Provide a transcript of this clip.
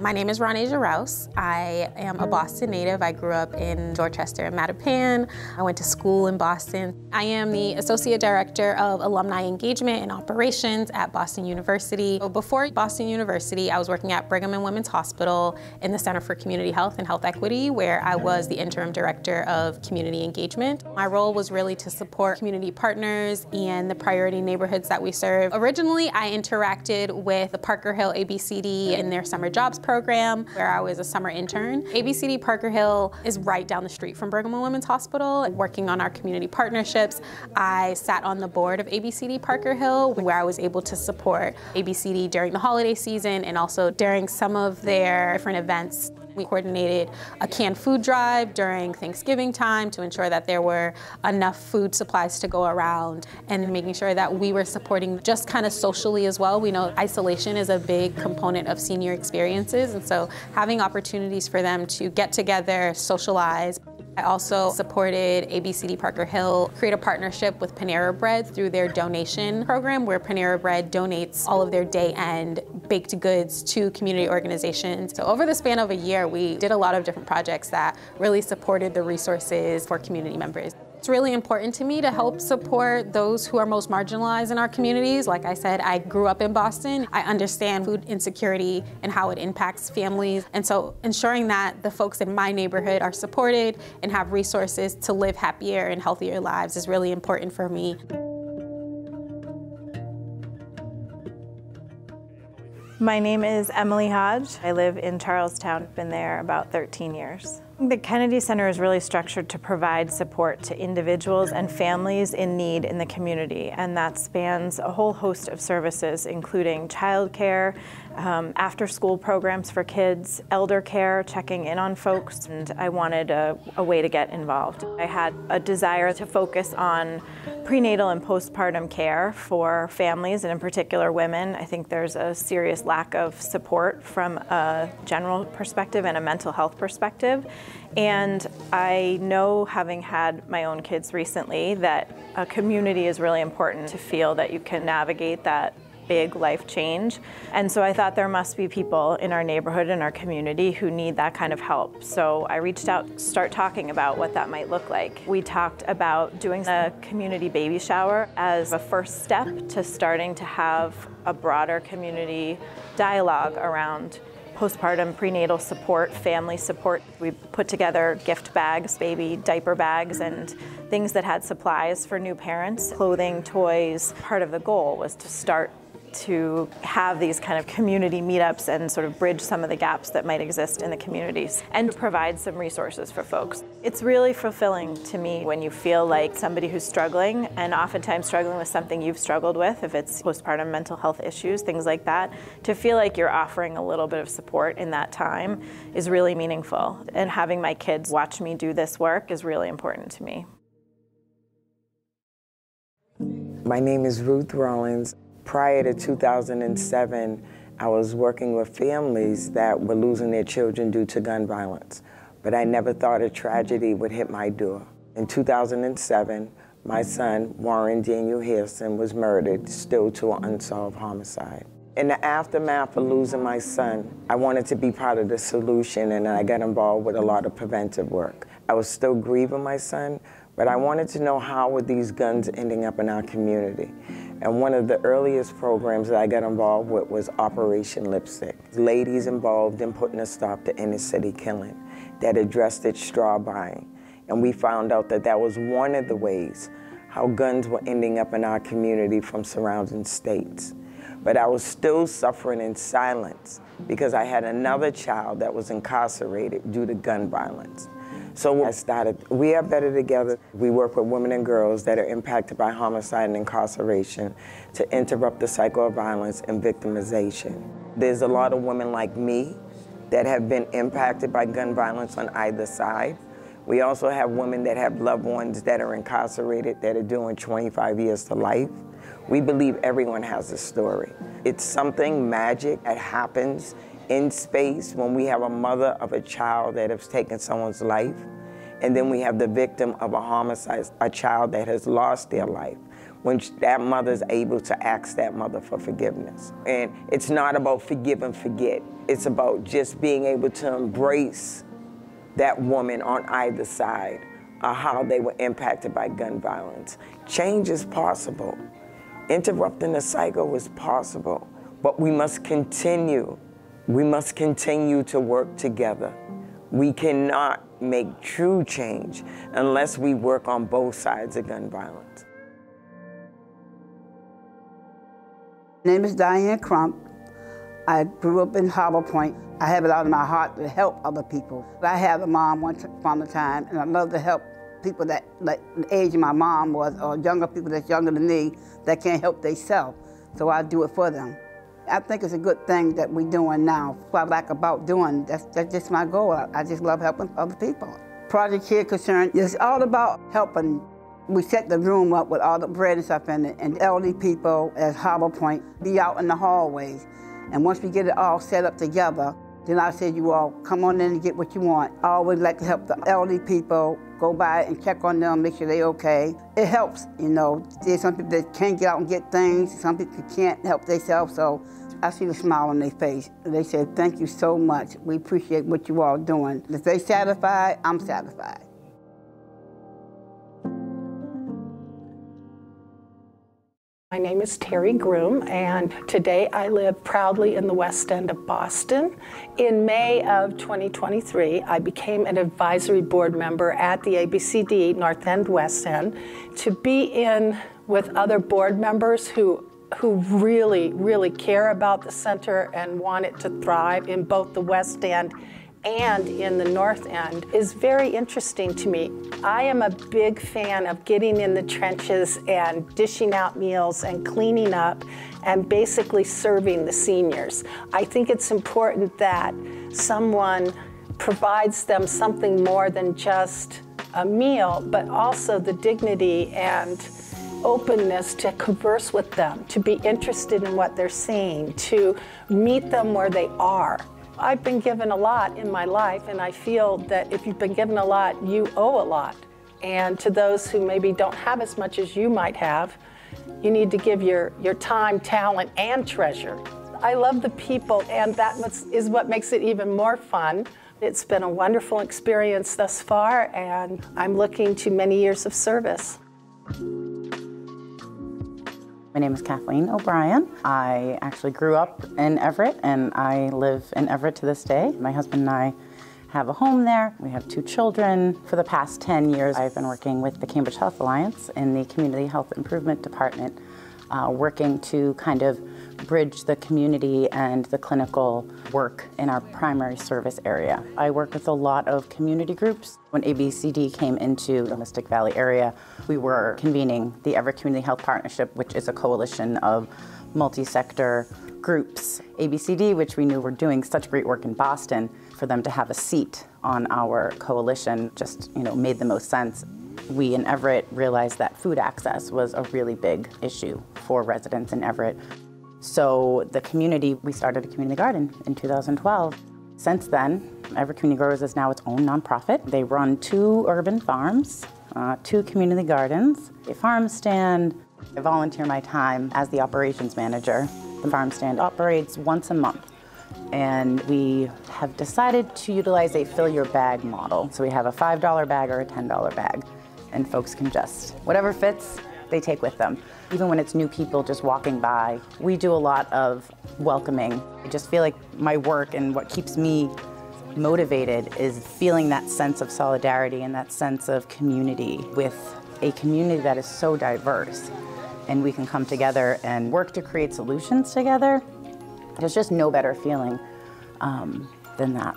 My name is RonAsia Rouse. I am a Boston native. I grew up in Dorchester and Mattapan. I went to school in Boston. I am the Associate Director of Alumni Engagement and Operations at Boston University. Before Boston University, I was working at Brigham and Women's Hospital in the Center for Community Health and Health Equity, where I was the Interim Director of Community Engagement. My role was really to support community partners and the priority neighborhoods that we serve. Originally, I interacted with the Parker Hill ABCD in their summer jobs program, where I was a summer intern. ABCD Parker Hill is right down the street from Brigham and Women's Hospital. Working on our community partnerships, I sat on the board of ABCD Parker Hill, where I was able to support ABCD during the holiday season and also during some of their different events. We coordinated a canned food drive during Thanksgiving time to ensure that there were enough food supplies to go around, and making sure that we were supporting just kind of socially as well. We know isolation is a big component of senior experiences, and so having opportunities for them to get together, socialize. I also supported ABCD Parker Hill create a partnership with Panera Bread through their donation program, where Panera Bread donates all of their day-end baked goods to community organizations. So over the span of a year, we did a lot of different projects that really supported the resources for community members. It's really important to me to help support those who are most marginalized in our communities. Like I said, I grew up in Boston. I understand food insecurity and how it impacts families. And so ensuring that the folks in my neighborhood are supported and have resources to live happier and healthier lives is really important for me. My name is Emily Hodge. I live in Charlestown. I've been there about 13 years. The Kennedy Center is really structured to provide support to individuals and families in need in the community, and that spans a whole host of services, including childcare, after-school programs for kids, elder care, checking in on folks, and I wanted a way to get involved. I had a desire to focus on prenatal and postpartum care for families, and in particular women. I think there's a serious lack of support from a general perspective and a mental health perspective. And I know, having had my own kids recently, that a community is really important to feel that you can navigate that big life change. And so I thought there must be people in our neighborhood and our community who need that kind of help. So I reached out to start talking about what that might look like. We talked about doing a community baby shower as a first step to starting to have a broader community dialogue around postpartum prenatal support, family support. We put together gift bags, baby diaper bags, and things that had supplies for new parents, clothing, toys. Part of the goal was to start to have these kind of community meetups and sort of bridge some of the gaps that might exist in the communities and provide some resources for folks. It's really fulfilling to me when you feel like somebody who's struggling, and oftentimes struggling with something you've struggled with, if it's postpartum mental health issues, things like that, to feel like you're offering a little bit of support in that time is really meaningful. And having my kids watch me do this work is really important to me. My name is Ruth Rollins. Prior to 2007, I was working with families that were losing their children due to gun violence, but I never thought a tragedy would hit my door. In 2007, my son, Warren Daniel Harrison, was murdered, still to an unsolved homicide. In the aftermath of losing my son, I wanted to be part of the solution, and I got involved with a lot of preventive work. I was still grieving my son, but I wanted to know how were these guns ending up in our community. And one of the earliest programs that I got involved with was Operation Lipstick. Ladies involved in putting a stop to inner city killing that addressed its straw buying. And we found out that that was one of the ways how guns were ending up in our community from surrounding states. But I was still suffering in silence because I had another child that was incarcerated due to gun violence. So I started We Are Better Together. We work with women and girls that are impacted by homicide and incarceration to interrupt the cycle of violence and victimization. There's a lot of women like me that have been impacted by gun violence on either side. We also have women that have loved ones that are incarcerated that are doing 25 years to life. We believe everyone has a story. It's something magic that happens in space when we have a mother of a child that has taken someone's life, and then we have the victim of a homicide, a child that has lost their life. when that mother's able to ask that mother for forgiveness. And it's not about forgive and forget. It's about just being able to embrace that woman on either side of how they were impacted by gun violence. Change is possible. Interrupting the cycle is possible, but we must continue. We must continue to work together. We cannot make true change unless we work on both sides of gun violence. My name is Diane Crump. I grew up in Harbor Point. I have it out of my heart to help other people. I had a mom once upon a time, and I love to help people that, like the age of my mom was, or younger people that's younger than me that can't help themselves. So I do it for them. I think it's a good thing that we're doing now. What I like about doing, that's just my goal. I just love helping other people. Project Here Concern is all about helping. We set the room up with all the bread and stuff in it, and elderly people at Harbor Point be out in the hallways. And once we get it all set up together, then I said, you all come on in and get what you want. I always like to help the elderly people, go by and check on them, make sure they're okay. It helps, you know. There's some people that can't get out and get things. Some people can't help themselves, so I see the smile on their face. They said, thank you so much. We appreciate what you all doing. If they're satisfied, I'm satisfied. My name is Teri Groome, and today I live proudly in the West End of Boston. In May of 2023, I became an advisory board member at the ABCD, North End, West End, to be in with other board members who really, really care about the center and want it to thrive in both the West End and in the North End is very interesting to me. I am a big fan of getting in the trenches and dishing out meals and cleaning up and basically serving the seniors. I think it's important that someone provides them something more than just a meal, but also the dignity and openness to converse with them, to be interested in what they're seeing, to meet them where they are. I've been given a lot in my life, and I feel that if you've been given a lot, you owe a lot. And to those who maybe don't have as much as you might have, you need to give your time, talent, and treasure. I love the people, and that is what makes it even more fun. It's been a wonderful experience thus far, and I'm looking to many years of service. My name is Kathleen O'Brien. I actually grew up in Everett, and I live in Everett to this day. My husband and I have a home there. We have 2 children. For the past 10 years, I've been working with the Cambridge Health Alliance in the Community Health Improvement Department, working to kind of bridge the community and the clinical work in our primary service area. I work with a lot of community groups. When ABCD came into the Mystic Valley area, we were convening the Everett Community Health Partnership, which is a coalition of multi-sector groups. ABCD, which we knew were doing such great work in Boston, for them to have a seat on our coalition just, made the most sense. We in Everett realized that food access was a really big issue for residents in Everett. So the community, we started a community garden in 2012. Since then, Everett Community Growers is now its own nonprofit. They run 2 urban farms, 2 community gardens, a farm stand. I volunteer my time as the operations manager. The farm stand operates once a month, and we have decided to utilize a fill your bag model. So we have a $5 bag or a $10 bag, and folks can just, whatever fits, they take with them. Even when it's new people just walking by, we do a lot of welcoming. I just feel like my work and what keeps me motivated is feeling that sense of solidarity and that sense of community with a community that is so diverse. And we can come together and work to create solutions together. There's just no better feeling than that.